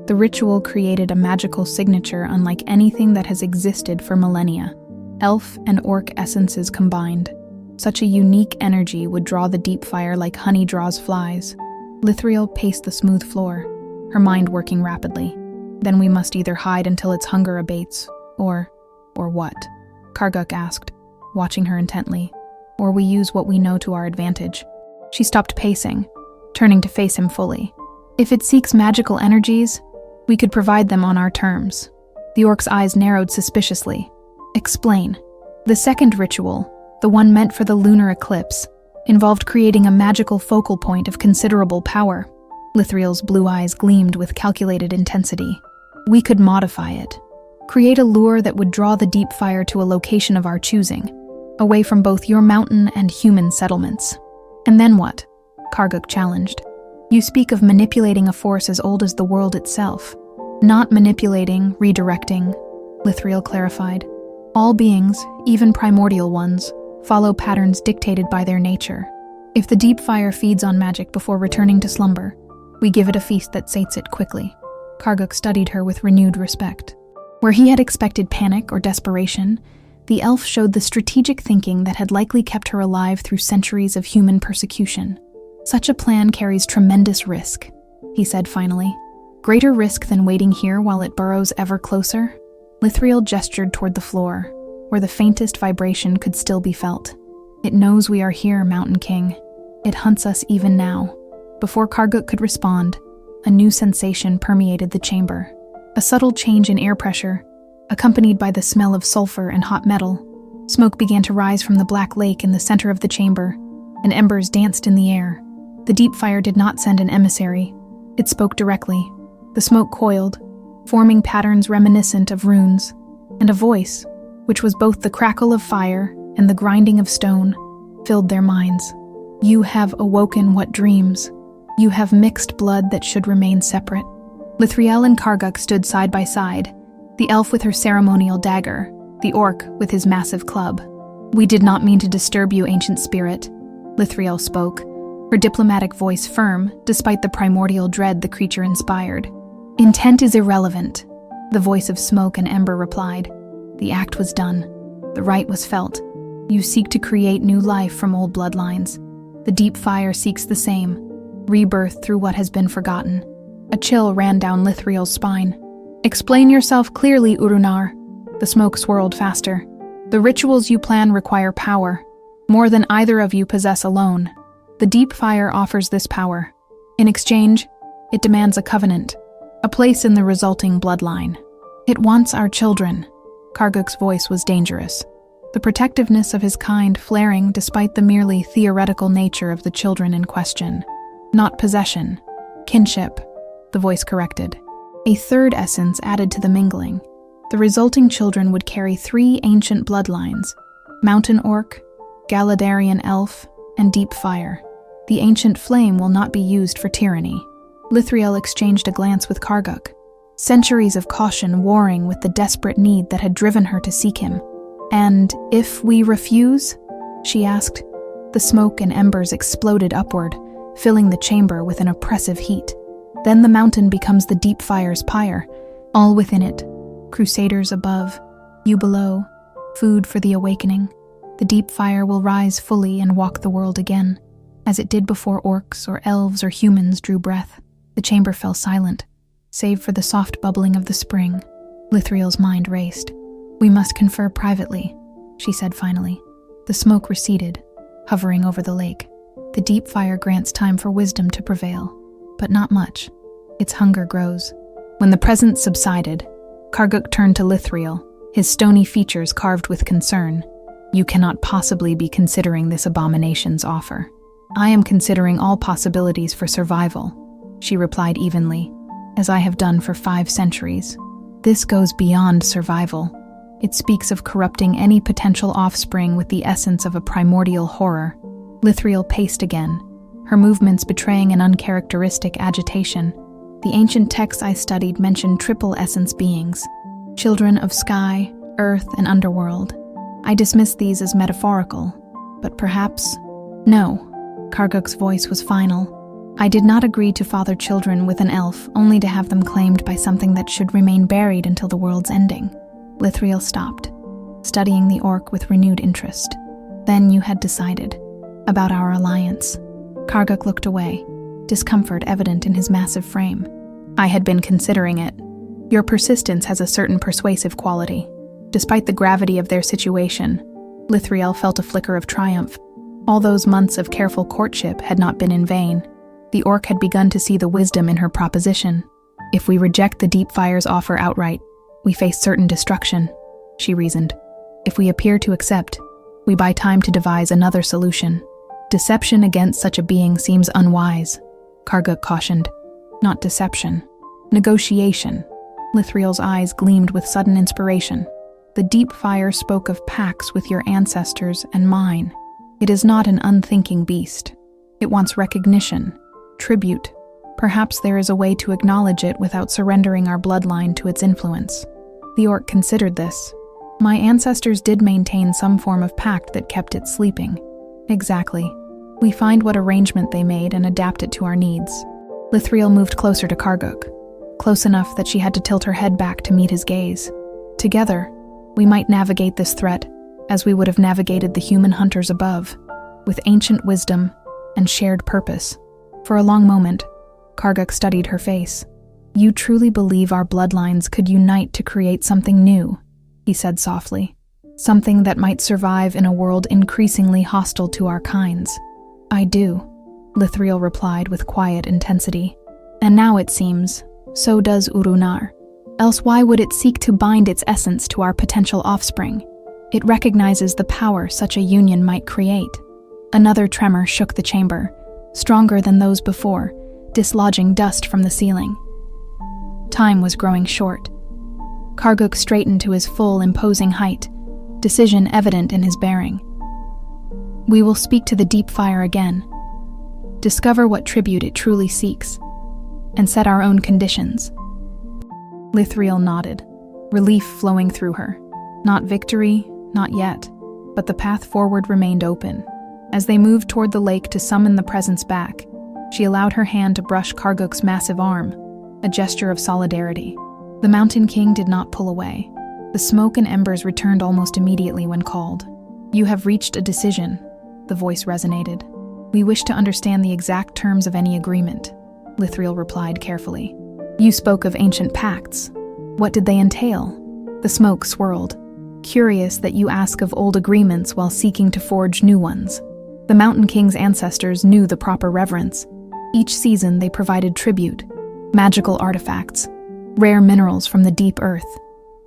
Speaker 1: The ritual created a magical signature unlike anything that has existed for millennia. Elf and orc essences combined. Such a unique energy would draw the deep fire like honey draws flies. Lythriel paced the smooth floor, her mind working rapidly. "Then we must either hide until its hunger abates, or what?" Karguk asked, watching her intently. "Or we use what we know to our advantage." She stopped pacing, turning to face him fully. "If it seeks magical energies, we could provide them on our terms." The orc's eyes narrowed suspiciously. "Explain." "The second ritual, the one meant for the lunar eclipse, involved creating a magical focal point of considerable power." Lythriel's blue eyes gleamed with calculated intensity. "We could modify it. Create a lure that would draw the deep fire to a location of our choosing, away from both your mountain and human settlements." "And then what?" Karguk challenged. "You speak of manipulating a force as old as the world itself." "Not manipulating, redirecting," Lythriel clarified. "All beings, even primordial ones, follow patterns dictated by their nature. If the deep fire feeds on magic before returning to slumber, we give it a feast that sates it quickly." Karguk studied her with renewed respect. Where he had expected panic or desperation, The elf showed the strategic thinking that had likely kept her alive through centuries of human persecution. "Such a plan carries tremendous risk," he said finally. "Greater risk than waiting here while it burrows ever closer?" Lythriel gestured toward the floor, where the faintest vibration could still be felt. "It knows we are here, Mountain King. It hunts us even now." Before Karguk could respond, a new sensation permeated the chamber. A subtle change in air pressure, accompanied by the smell of sulfur and hot metal. Smoke began to rise from the black lake in the center of the chamber, and embers danced in the air. The deep fire did not send an emissary. It spoke directly. The smoke coiled, forming patterns reminiscent of runes, and a voice, which was both the crackle of fire and the grinding of stone, filled their minds. "You have awoken what dreams. You have mixed blood that should remain separate." Lythriel and Karguk stood side by side, the elf with her ceremonial dagger, the orc with his massive club. "We did not mean to disturb you, ancient spirit," Lythriel spoke, her diplomatic voice firm despite the primordial dread the creature inspired. "Intent is irrelevant," the voice of smoke and ember replied. "The act was done. The rite was felt. You seek to create new life from old bloodlines. The deep fire seeks the same, rebirth through what has been forgotten." A chill ran down Lythriel's spine. "Explain yourself clearly, Uru-Nâr." The smoke swirled faster. "The rituals you plan require power, more than either of you possess alone. The deep fire offers this power. In exchange, it demands a covenant, a place in the resulting bloodline. It wants our children." Karguk's voice was dangerous, the protectiveness of his kind flaring despite the merely theoretical nature of the children in question. "Not possession, kinship," the voice corrected. A third essence added to the mingling. The resulting children would carry 3 ancient bloodlines: Mountain Orc, Galadharion Elf, and Deep Fire. The ancient flame will not be used for tyranny. Lythriel exchanged a glance with Karguk, centuries of caution warring with the desperate need that had driven her to seek him. "And if we refuse?" she asked. The smoke and embers exploded upward, filling the chamber with an oppressive heat. "Then the mountain becomes the deep fire's pyre, all within it. Crusaders above, you below, food for the awakening. The deep fire will rise fully and walk the world again, as it did before orcs or elves or humans drew breath." The chamber fell silent, save for the soft bubbling of the spring. Lythriel's mind raced. "We must confer privately," she said finally. The smoke receded, hovering over the lake. "The deep fire grants time for wisdom to prevail, but not much. Its hunger grows." When the presence subsided, Karguk turned to Lythriel, his stony features carved with concern. "You cannot possibly be considering this abomination's offer." "I am considering all possibilities for survival," she replied evenly, "as I have done for 5 centuries. This goes beyond survival. It speaks of corrupting any potential offspring with the essence of a primordial horror." Lythriel paced again, her movements betraying an uncharacteristic agitation. "The ancient texts I studied mentioned triple essence beings, children of sky, earth, and underworld. I dismissed these as metaphorical, but perhaps—" "No," Karguk's voice was final. "I did not agree to father children with an elf only to have them claimed by something that should remain buried until the world's ending." Lythriel stopped, studying the orc with renewed interest. "Then you had decided about our alliance." Karguk looked away, discomfort evident in his massive frame. "I had been considering it. Your persistence has a certain persuasive quality." Despite the gravity of their situation, Lythriel felt a flicker of triumph. All those months of careful courtship had not been in vain. The orc had begun to see the wisdom in her proposition. "If we reject the deep fire's offer outright, we face certain destruction," she reasoned. "If we appear to accept, we buy time to devise another solution. Deception against such a being seems unwise," Karguk cautioned. "Not deception. Negotiation." Lythriel's eyes gleamed with sudden inspiration. "The deep fire spoke of pacts with your ancestors and mine. It is not an unthinking beast. It wants recognition, tribute. Perhaps there is a way to acknowledge it without surrendering our bloodline to its influence." The orc considered this. "My ancestors did maintain some form of pact that kept it sleeping." "Exactly. We find what arrangement they made and adapt it to our needs." Lythriel moved closer to Karguk, close enough that she had to tilt her head back to meet his gaze. "Together, we might navigate this threat as we would have navigated the human hunters above, with ancient wisdom and shared purpose. For a long moment, Karguk studied her face. "You truly believe our bloodlines could unite to create something new," he said softly. "Something that might survive in a world increasingly hostile to our kinds." "I do," Lythriel replied with quiet intensity. "And now it seems, so does Uru-Nâr. Else why would it seek to bind its essence to our potential offspring? It recognizes the power such a union might create." Another tremor shook the chamber, stronger than those before, dislodging dust from the ceiling. Time was growing short. Karguk straightened to his full, imposing height, decision evident in his bearing. "We will speak to the deep fire again, discover what tribute it truly seeks, and set our own conditions." Lythriel nodded, relief flowing through her. Not victory, not yet, but the path forward remained open. As they moved toward the lake to summon the presence back, she allowed her hand to brush Karguk's massive arm, a gesture of solidarity. The Mountain King did not pull away. The smoke and embers returned almost immediately when called. "You have reached a decision," the voice resonated. "We wish to understand the exact terms of any agreement," Lythriel replied carefully. "You spoke of ancient pacts. What did they entail?" The smoke swirled. "Curious that you ask of old agreements while seeking to forge new ones. The Mountain King's ancestors knew the proper reverence. Each season they provided tribute, magical artifacts, rare minerals from the deep earth,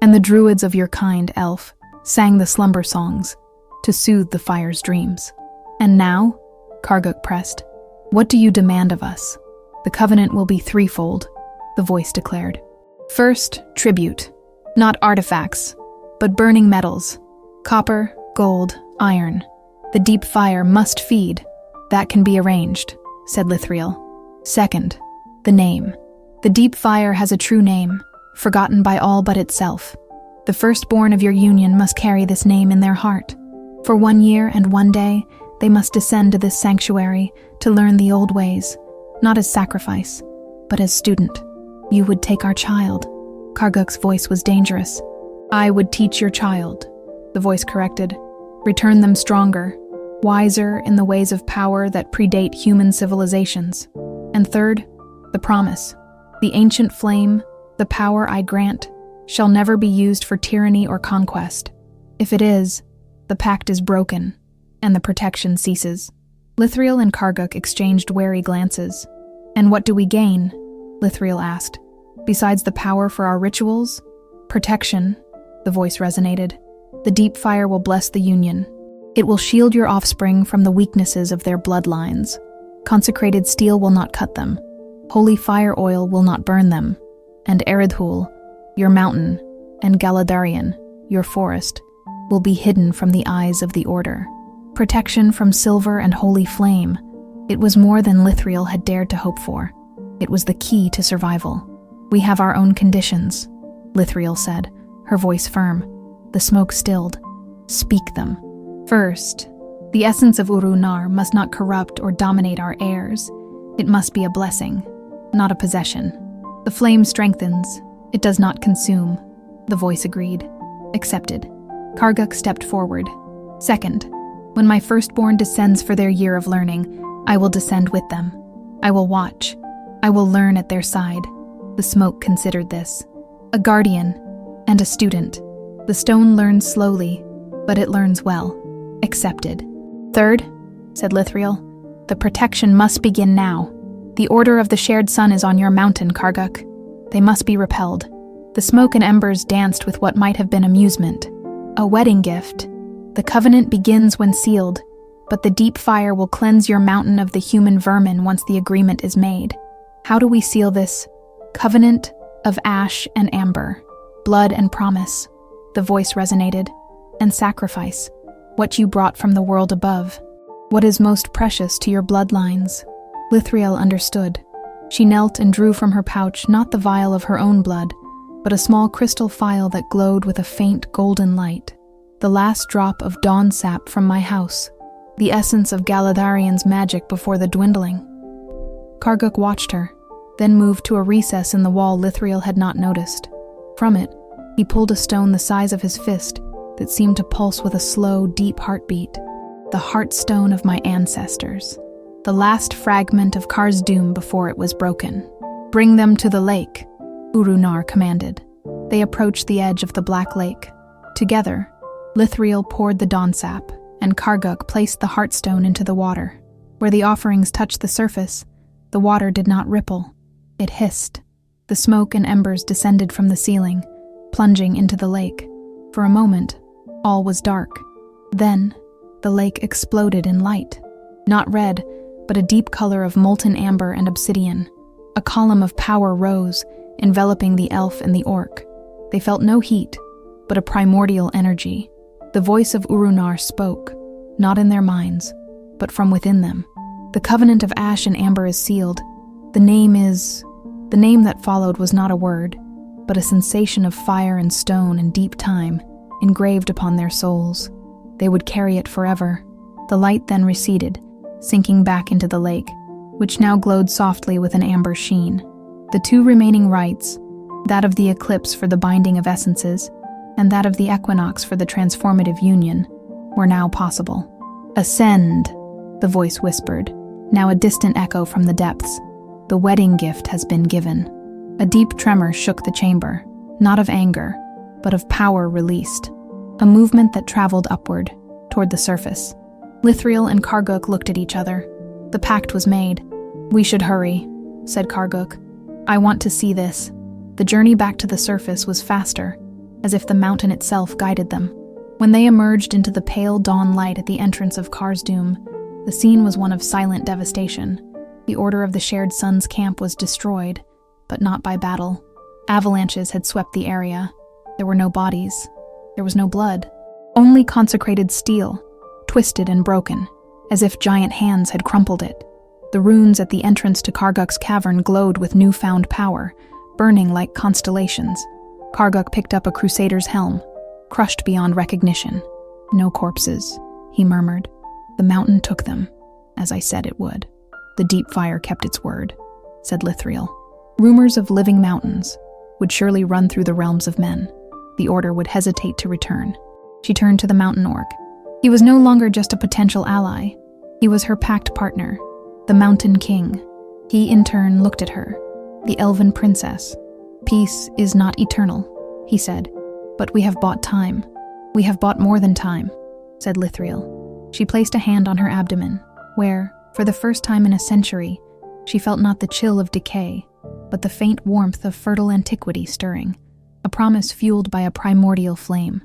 Speaker 1: and the druids of your kind, elf, sang the slumber songs to soothe the fire's dreams. And now," Karguk pressed, "what do you demand of us?" "The covenant will be threefold," the voice declared. "First, tribute. Not artifacts, but burning metals. Copper, gold, iron. The deep fire must feed. That can be arranged," said Lythriel. "Second, the name. The deep fire has a true name, forgotten by all but itself. The firstborn of your union must carry this name in their heart. For 1 year and 1 day, they must descend to this sanctuary to learn the old ways, not as sacrifice, but as student. You would take our child." Karguk's voice was dangerous. "I would teach your child," the voice corrected. "Return them stronger, wiser in the ways of power that predate human civilizations. And third, the promise. The ancient flame, the power I grant, shall never be used for tyranny or conquest. If it is, the pact is broken, and the protection ceases." Lythriel and Karguk exchanged wary glances. "And what do we gain?" Lythriel asked. "Besides the power for our rituals? Protection," the voice resonated. "The deep fire will bless the union. It will shield your offspring from the weaknesses of their bloodlines. Consecrated steel will not cut them. Holy fire oil will not burn them. And Eredhûl, your mountain, and Galadharion, your forest, will be hidden from the eyes of the Order. Protection from silver and holy flame. It was more than Lythriel had dared to hope for. It was the key to survival. "We have our own conditions," Lythriel said, her voice firm. The smoke stilled. "Speak them." "First, the essence of Uru-Nâr must not corrupt or dominate our heirs. It must be a blessing, not a possession. The flame strengthens, it does not consume," the voice agreed. "Accepted." Karguk stepped forward. "Second, when my firstborn descends for their year of learning, I will descend with them. I will watch. I will learn at their side." The smoke considered this. "A guardian and a student. The stone learns slowly, but it learns well." "Accepted." "Third," said Lythriel, "the protection must begin now. The order of the shared sun is on your mountain, Karguk. They must be repelled." The smoke and embers danced with what might have been amusement. "A wedding gift. The covenant begins when sealed, but the deep fire will cleanse your mountain of the human vermin once the agreement is made. How do we seal this? Covenant of ash and amber, blood and promise," the voice resonated, "and sacrifice, what you brought from the world above. What is most precious to your bloodlines?" Lythriel understood. She knelt and drew from her pouch not the vial of her own blood, but a small crystal phial that glowed with a faint golden light. "The last drop of dawn sap from my house, the essence of Galadharion's magic before the dwindling." Karguk watched her, then moved to a recess in the wall Lythriel had not noticed. From it, he pulled a stone the size of his fist that seemed to pulse with a slow, deep heartbeat. The heartstone of my ancestors. The last fragment of Karz-Dûm before it was broken. "Bring them to the lake," Uru-Nâr commanded. They approached the edge of the Black Lake. Together, Lythriel poured the dawn sap, and Karguk placed the heartstone into the water. Where the offerings touched the surface, the water did not ripple. It hissed. The smoke and embers descended from the ceiling, plunging into the lake. For a moment, all was dark. Then, the lake exploded in light. Not red, but a deep color of molten amber and obsidian. A column of power rose, enveloping the elf and the orc. They felt no heat, but a primordial energy. The voice of Uru-Nâr spoke, not in their minds, but from within them. "The covenant of ash and amber is sealed. The name that followed was not a word, but a sensation of fire and stone and deep time, engraved upon their souls. They would carry it forever." The light then receded, sinking back into the lake, which now glowed softly with an amber sheen. The two remaining rites, that of the eclipse for the binding of essences, and that of the equinox for the transformative union, were now possible. "Ascend," the voice whispered, now a distant echo from the depths. "The wedding gift has been given." A deep tremor shook the chamber, not of anger, but of power released. A movement that traveled upward, toward the surface. Lythriel and Karguk looked at each other. The pact was made. "We should hurry," said Karguk. "I want to see this." The journey back to the surface was faster, as if the mountain itself guided them. When they emerged into the pale dawn light at the entrance of Karz-Dûm, the scene was one of silent devastation. The Order of the Shared Sun's camp was destroyed, but not by battle. Avalanches had swept the area. There were no bodies. There was no blood. Only consecrated steel, twisted and broken, as if giant hands had crumpled it. The runes at the entrance to Karguk's cavern glowed with newfound power, burning like constellations. Karguk picked up a crusader's helm, crushed beyond recognition. "No corpses," he murmured. "The mountain took them, as I said it would." "The deep fire kept its word," said Lythriel. Rumors of living mountains would surely run through the realms of men. The Order would hesitate to return. She turned to the mountain orc. He was no longer just a potential ally. He was her pact partner, the Mountain King. He, in turn, looked at her, the elven princess. "Peace is not eternal," he said, "but we have bought time." "We have bought more than time," said Lythriel. She placed a hand on her abdomen, where, for the first time in a century, she felt not the chill of decay, but the faint warmth of fertile antiquity stirring, a promise fueled by a primordial flame.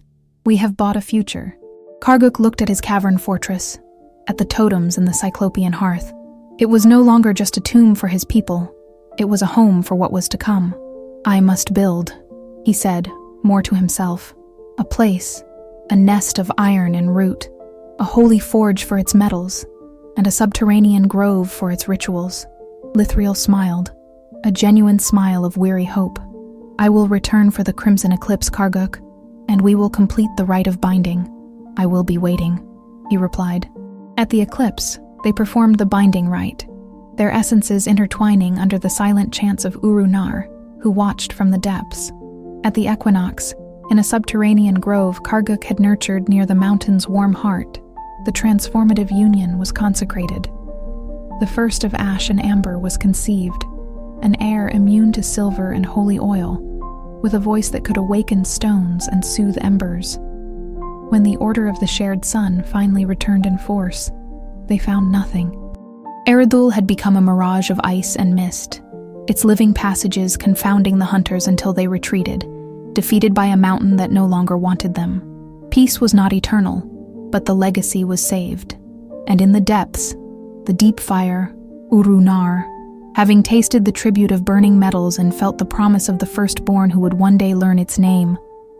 Speaker 1: "We have bought a future." Karguk looked at his cavern fortress, at the totems and the cyclopean hearth. It was no longer just a tomb for his people. It was a home for what was to come. "I must build," he said, more to himself. "A place, a nest of iron and root, a holy forge for its metals, and a subterranean grove for its rituals." Lythriel smiled, a genuine smile of weary hope. "I will return for the crimson eclipse, Karguk, and we will complete the rite of binding. I will be waiting," he replied. At the eclipse, they performed the binding rite, their essences intertwining under the silent chants of Uru-Nâr, who watched from the depths. At the equinox, in a subterranean grove Karguk had nurtured near the mountain's warm heart, the transformative union was consecrated. The first of ash and amber was conceived, an heir immune to silver and holy oil, with a voice that could awaken stones and soothe embers. When the Order of the Shared Sun finally returned in force, they found nothing. Eredhûl had become a mirage of ice and mist, its living passages confounding the hunters until they retreated, defeated by a mountain that no longer wanted them. Peace was not eternal, but the legacy was saved. And in the depths, the deep fire, Uru-Nâr, having tasted the tribute of burning metals and felt the promise of the firstborn who would one day learn its name,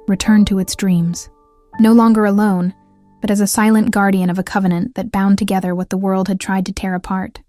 Speaker 1: returned to its dreams. No longer alone, but as a silent guardian of a covenant that bound together what the world had tried to tear apart.